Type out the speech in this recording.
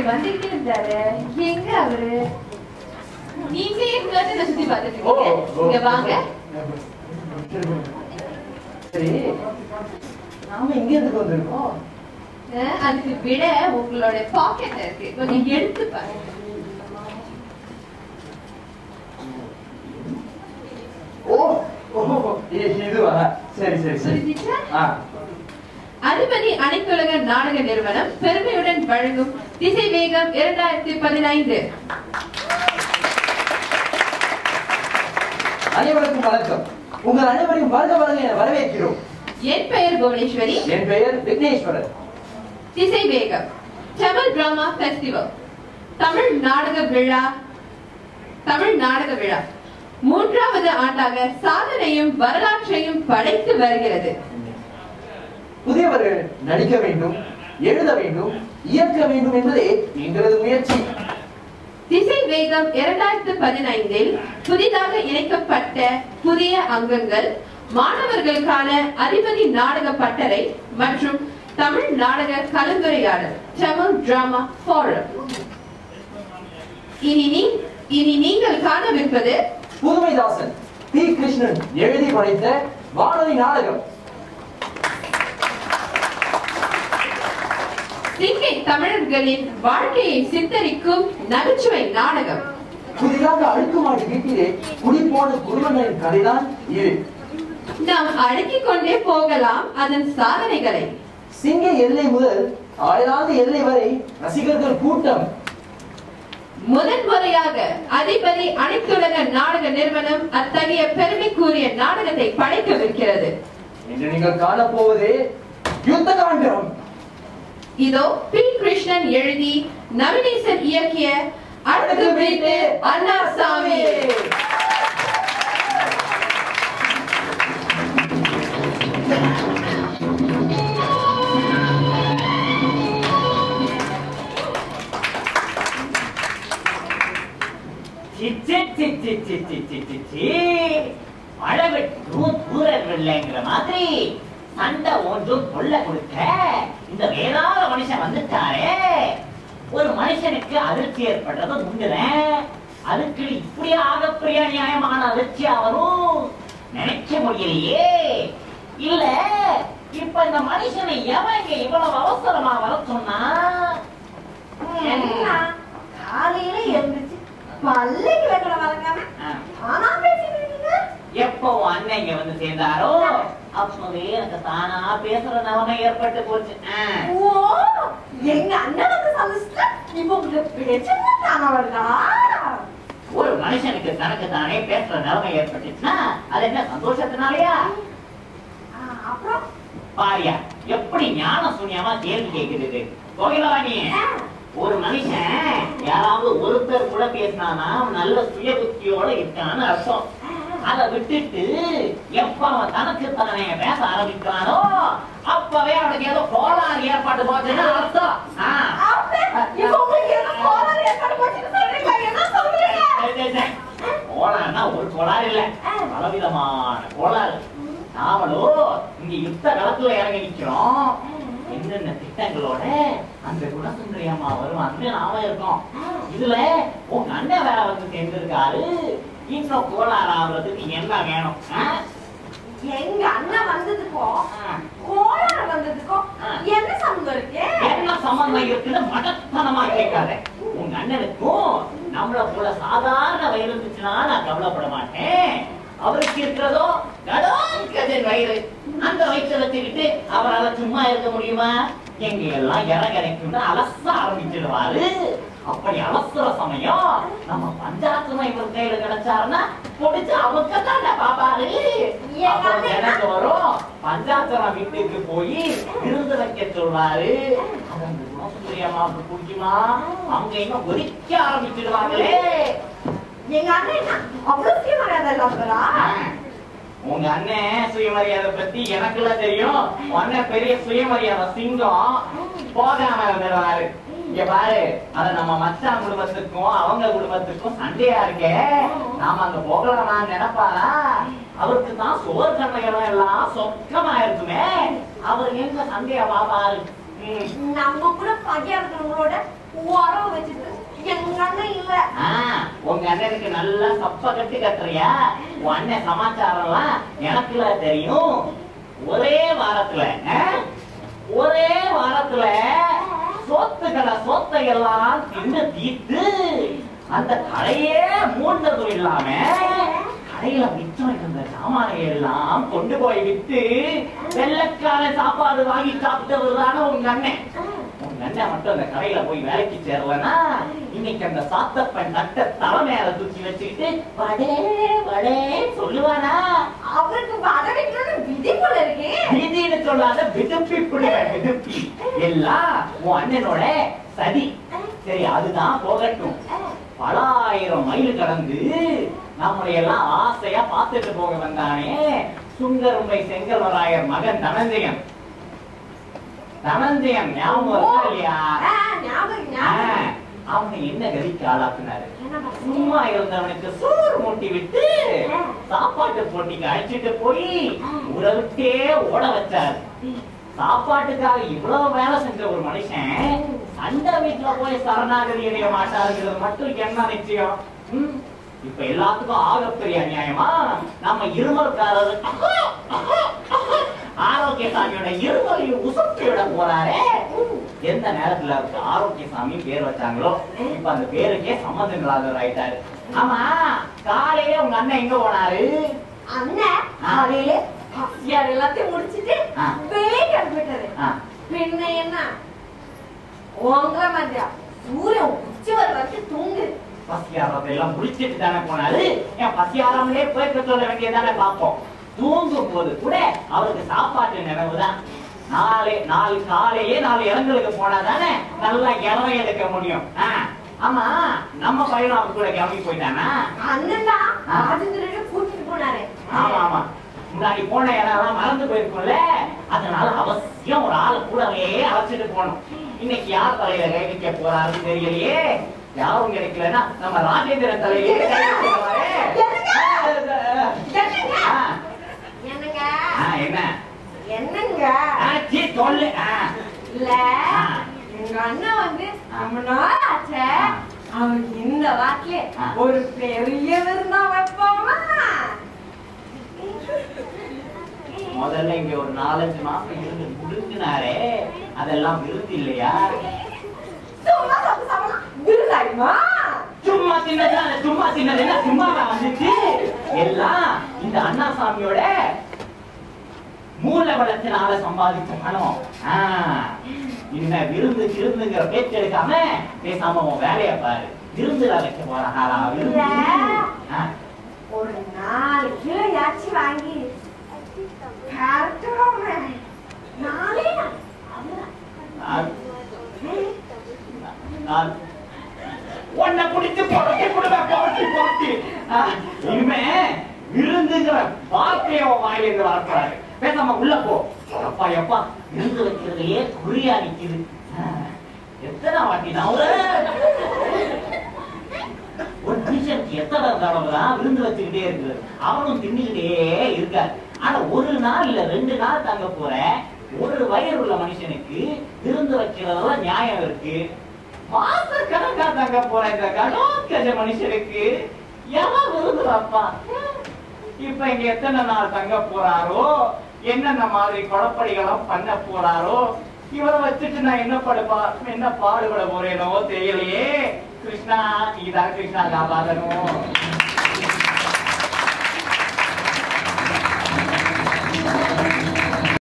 வந்துட்டே இருந்தாரு. எங்க அவரு? நீங்க எங்க சுத்தி பார்த்துட்டு இருக்கீங்க? இங்க வாங்க. சரி, நாம இங்க எதுக்கு வந்திருக்கோம்? அதுக்கு விட உங்களோட பாக்கெட்ல இருக்கு, கொஞ்சம் எடுத்து பாருங்க. இதுவா? சரி சரி சரி. அதிபதி அனைத்துலக நாடக நிறுவனம் பெருமையுடன் வழங்கும் திசைவேகம் 2015. அனைவருக்கும் வணக்கம். உங்கள் அனைவரையும் வருக வருக என வரவேற்கிறோம். என் பெயர் புவனேஸ்வரி. என் பெயர் விக்னேஸ்வரன். திசைவேகம் தமிழ் டிராமா பெஸ்டிவல் தமிழ் நாடக விழா 3வது ஆண்டாக சாதனையும் வரலாற்றையும் படைத்து வருகிறது. புதியவர்கள் நடிக்க வேண்டும், எழுத வேண்டும், இயக்க வேண்டும் என்பதே எங்களது முயற்சி. திசைவேகம் 2015 புதிதாக இணைக்கப்பட்ட புதிய அங்கங்கள், மாணவர்களுக்கான அதிபதி நாடக பட்டறை மற்றும் தமிழ் நாடக கலந்துரையாடல் தமிழ் டிராமா ஃபோரம். இனி நீங்கள் காணவிருப்பது புதுமைதாசன் பி. கிருஷ்ணன் எழுதி படைத்த வானொலி நாடகம். சிங்கை தமிழர்களின் வாழ்க்கையை சித்தரிக்கும் நகைச்சுவை நாடகம். புதிதாக அடுக்குமாடி வீட்டிலே குடிபோன குடும்பங்களின் கதைதான் இது. நாம் அடுக்கிக் கொண்டே போகலாம் அதன் சாதனைகளை. சிங்கை எல்லை முதல் தாய்லாந்து எல்லை வரை ரசிகர்கள் கூட்டம். முதன்முறையாக அதிபதி அனைத்துலக நாடக நிறுவனம் அத்தகைய பெருமைக்குரிய நாடகத்தை படைக்கவிருக்கிறது. இன்று நீங்கள் காணப்போவதே யுத்த காண்டம். இதோ பி. கிருஷ்ணன் எழுதி நவநீசன் இயக்கிய அடுத்த வீட்டு அண்ணாசாமி. தூரவில்லைங்கிற மாதிரி சண்டை ஒன்றும் கொள்ள கொடுக்க இந்த வேதாள மனுஷன் வந்துட்டாரே. ஒரு மனுஷனுக்கு அதிர்ச்சி ஏற்பட்டது உண்டுறேன். அதுக்கு இப்படியே ஆகப்பெரிய நியாயமான அதிர்ச்சி அவரும் நினைக்க முடியலையே. இல்ல இப்ப இந்த மனுஷனை எவங்க இவ்வளவு அவசரமா வர சொன்னா? காலையில எழுந்துச்சு பல்லைக்கு வைக்கல வரங்க. ஆனா பேசிட்டு எப்போ அண்ணன் இங்க வந்து சேர்ந்தாரோ அப்பவே எனக்கு தானா பேசுற நிலைமை ஏற்பட்டு போச்சு. ஓ, எங்க அண்ணனுக்கு சந்தோஷத்துல இப்ப உங்களுக்கு பிரச்சனை தானா வருதா? ஒரு மனுஷனுக்கு தனக்கு தானே பேசுற நிலைமை ஏற்பட்டுச்சுன்னா அது என்ன சந்தோஷத்தினாலயா? அப்புறம் பாரியா எப்படி ஞான சூன்யமா கேள்வி கேக்குது. கோகிலவாணி, ஒரு மனுஷன் யாராவது ஒருத்தர் கூட பேசினானா நல்ல சுய புத்தியோட இருக்கான்னு அர்த்தம். அதை விட்டுட்டு எப்ப அவன் தனக்கு தானே பேச ஆரம்பிக்கிறானோ அப்பவே அவனுக்கு ஏதோ கோளாறு ஏற்பாடு போச்சுன்னு அர்த்தம். கோளாறுனா ஒரு கோளாறு இல்ல, பலவிதமான கோளாறு. நாமளும் இங்க யுத்த களத்துல இறங்கி நிக்கிறோம். என்னென்ன திட்டங்களோட அந்த குணசுந்தரி அம்மா வருவான்னு நாம இருக்கோம். இதுல உங்க அண்ணன் வேற வந்து சேர்ந்திருக்காரு. இன்னும் கோளாறு ஆகுறதுக்கு என்ன வேணும்? எங்க அண்ணன் வந்ததுக்கும் கோளாறு வந்ததுக்கும் என்ன சம்பந்தம் இருக்கு? என்ன சம்பந்தம் இருக்குன்னு மடத்தனமா கேட்காத. உங்க அண்ணனுக்கும் நம்மள போல சாதாரண வயிறு இருந்துச்சுன்னா நான் கவலைப்பட மாட்டேன். அவருக்கு இருக்கிறதோ வயிறு. அந்த வயிற்றை வச்சுக்கிட்டு அவரால் சும்மா இருக்க முடியுமா? எங்க எல்லாம் இறங்கரைக்கும் அலச ஆரம்பிச்சிடுவாரு. அப்படி அலசுற சமயம் நம்ம பஞ்சாயத்து இவர் கையில கிடைச்சாருன்னா பொடிச்சு அவங்கதான் பாப்பாரு. அப்புறம் எனக்கு வரும் பஞ்சாயத்து வீட்டுக்கு போய் விருது வைக்க சொல்வாரு. அவங்க குணசுந்தரியம்மாவுக்கு பிடிக்குமா? அவங்க இன்னும் ஒதுக்க ஆரம்பிச்சிடுவாங்களே. எங்க அண்ணன் அவ்வளவு சுயமரியாதை. உங்க அண்ணன் சுயமரியாதை பத்தி எனக்குள்ள தெரியும். அண்ணன் பெரிய சுயமரியாதை சிங்கம். போகாம இருந்துருவாரு. இங்க பாரு, அத நம்ம மச்சான் குடும்பத்துக்கும் அவங்க குடும்பத்துக்கும் சண்டையா இருக்கே. நாம அங்க போகலாமான்னு நினைப்பாரா? அவருக்கு தான் சோர் கண்ணைகளும் எல்லாம் சொக்கமா இருக்குமே. அவர் எங்க சண்டையா பாப்பாரு? நம்ம கூட பகையா இருக்கிறவங்களோட உறவு வச்சுட்டு எங்க அண்ணன் இல்ல. உங்க அண்ணனுக்கு நல்லா சப்ப கட்டி கட்டுறியா? உன் அண்ணன் சமாச்சாரம்லாம் எனக்குல தெரியும். ஒரே வாரத்துல சொத்தை எல்லாம் தின்னு தீர்த்து அந்த கடையே மூண்டதும் இல்லாம கடையில மிச்சம் இருந்த சாமானை எல்லாம் கொண்டு போய் விட்டு வெள்ளக்கார சாப்பாடு வாங்கி சாப்பிட்டவர்தான உங்க அண்ணன். உங்க அண்ணன் மட்டும் அந்த கடையில போய் வேலைக்கு சேரலன்னா இன்னைக்கு அந்த சாத்தப்பன் நட்ட தலைமையால தூக்கி வச்சுக்கிட்டு வடே வடே சொல்லுவானா? அவருக்கு வட வைக்கணும்னு விதி போல இருக்கு. விதின்னு சொல்லாத விடுப்பி புடிவன் விடுப்பி. எல்லாம் உன் அண்ணனோட சதி. சரி, அதுதான் போகட்டும். பல ஆயிரம் மைல் கடந்து நம்மளை எல்லாம் ஆசையா பார்த்துட்டு போக வந்தானே சுங்கருமை செங்கல்வராயர் மகன் தனஞ்சயன். ஞாபகம் இருக்கா இல்லையா? அவனை என்ன கதிக்கு ஆளாக்குனாரு? சும்மா இருந்தவனுக்கு சோறு மூட்டி விட்டு சாப்பாட்டு போட்டிக்கு அழைச்சிட்டு போய் ஊரை விட்டே ஓட வச்சாரு. சாப்பாட்டுக்காக இவ்வளவு வேலை செஞ்ச ஒரு மனுஷன் சண்டை வீட்டுல போய் சரணாகதி அடைய மாட்டாருங்கிறது மட்டும் என்ன நிச்சயம்? இப்ப எல்லாத்துக்கும் ஆகப்பெரிய அநியாயமா நம்ம இருமல்காரர் ஆரோக்கியசாமியோட இருமலையும் உசுப்பி விட போறாரே. எந்த நேரத்துல ஆரோக்கியசாமி பேர் வச்சாங்களோ இப்ப அந்த பேருக்கே சம்பந்தம் இல்லாதவர் ஆயிட்டாரு. ஆமா, காலையில உங்க அண்ணன் எங்க போனாரு? அண்ணன் காலையில பசியார் எல்லாத்தையும் முடிச்சிட்டு வெளியே கிளம்பிட்டாரு. பின்ன என்ன உங்க மதியா சூரியன் உச்சி வர வரைக்கும் தூங்கு. பசியாரத்தை எல்லாம் முடிச்சிட்டு தானே போனாரு. என் பசியாராமலே போய் சொல்ல வேண்டியதானே பார்ப்போம். தூங்கும் போது கூட அவருக்கு சாப்பாட்டு நினைவுதான். காலையே 4 இடங்களுக்கு போனாதானே நல்லா இறவை எடுக்க முடியும். ஆமா, நம்ம பையனும் அவர் கூட கிளம்பி போயிட்டானா? அண்ணன்டா கூட்டிட்டு போனாரு. ஆமா ஆமா, முன்னாடி போன இடம் மறந்து போயிருக்கும்ல. அதனால அவசியம் ஒரு ஆளை கூடவே அழைச்சிட்டு போகணும். இன்னைக்கு யார் தலையில கை வைக்க போறாருன்னு தெரியலையே. யாரும் கிடைக்கலன்னா நம்ம ராஜேந்திரன் தலையிலே கை வைக்கிறாரு. என்ன என்னங்க சொல்லு. இல்ல, எங்க அண்ணன் வந்து ரொம்ப நாள் ஆச்சு. அவர் இந்த வாட்டில ஒரு பெரிய விருந்தா வைப்போமா? முதல்ல இங்க ஒரு 4-5 மாசம் இருந்து முடுங்கினாரே, அதெல்லாம் விருது இல்லையா? சும்மா சாப்பிடலாம் விருதாயுமா? சும்மா தின்னது சும்மாவா வந்துச்சு? எல்லாம் இந்த அண்ணாசாமியோட மூல வளத்தினால சம்பாதிச்ச பணம். இன்ன விருந்துங்கிற பேச்சு எடுக்காம பேசாம உன் வேலைய பாரு. விருந்துல வைக்க போறாரா? ஒரு 4 கிலோ யாச்சி வாங்கி உன்னை பிடிச்சு போட்டி இனிமே விருந்துங்கிற வார்த்தைய வாயிலிருந்து வரக்கூடாது. பேசாம உள்ள போ. அப்பா எப்பா விருந்து வைக்கிறதுலயே குறியா நிக்குது. எத்தனை வாட்டி நான் ஒரு மனுஷனுக்கு எத்தனை தடவைதான் விருந்து வச்சுக்கிட்டே இருக்கு. அவனும் தின்னுக்கிட்டே இருக்காரு. ஆனா ஒரு நாள் இல்ல 2 நாள் தங்க போற ஒரு வயிறு உள்ள மனுஷனுக்கு விருந்து வைக்கிறதெல்லாம் நியாயம் இருக்கு. மாச கணக்கா தங்க போற இந்த கடோத்கஜ மனுஷனுக்கு எவன் விருந்து வைப்பா? இப்ப இங்க எத்தனை நாள் தங்க போறாரோ, என்னென்ன மாதிரி குழப்படிகளும் பண்ண போறாரோ, இவரை வச்சுட்டு நான் என்ன பாடுபட போறேனோ தெரியலையே. கிருஷ்ணா, நீதான் கிருஷ்ணா காப்பாதனும்.